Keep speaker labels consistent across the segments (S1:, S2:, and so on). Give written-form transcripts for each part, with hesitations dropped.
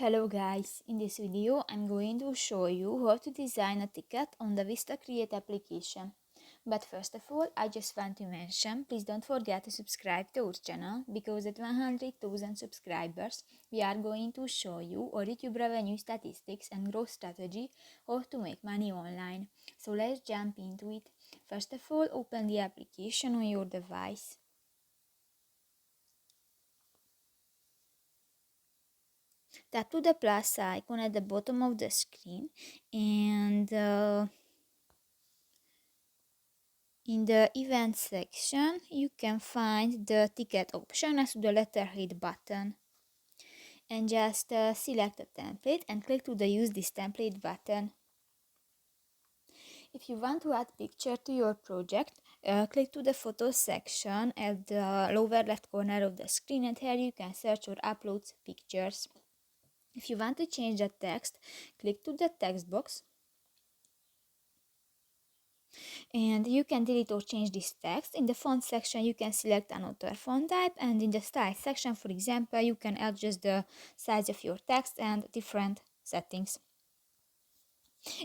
S1: Hello guys, in this video I'm going to show you how to design a ticket on the VistaCreate application. But first of all, I just want to mention, please don't forget to subscribe to our channel, because at 100,000 subscribers we are going to show you our YouTube revenue statistics and growth strategy, how to make money online. So let's jump into it. First of all, open the application on your device. Tap to the plus icon at the bottom of the screen, and in the event section you can find the ticket option next to the letterhead button, and just select a template and click to the use this template button. If you want to add picture to your project, click to the photos section at the lower left corner of the screen, and here you can search or upload pictures. If you want to change the text, click to the text box, and you can delete or change this text. In the font section you can select another font type, and in the style section, for example, you can adjust the size of your text and different settings.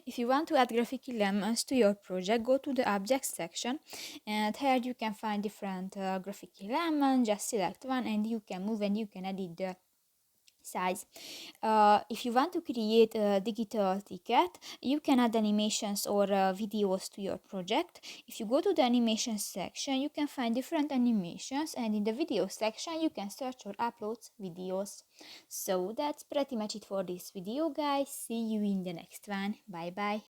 S1: If you want to add graphic elements to your project, go to the objects section, and here you can find different graphic elements. Just select one and you can move and you can edit the size. If you want to create a digital ticket, you can add animations or videos to your project. If you go to the animation section, you can find different animations, and in the video section you can search or upload videos. So that's pretty much it for this video, guys. See you in the next one. Bye bye.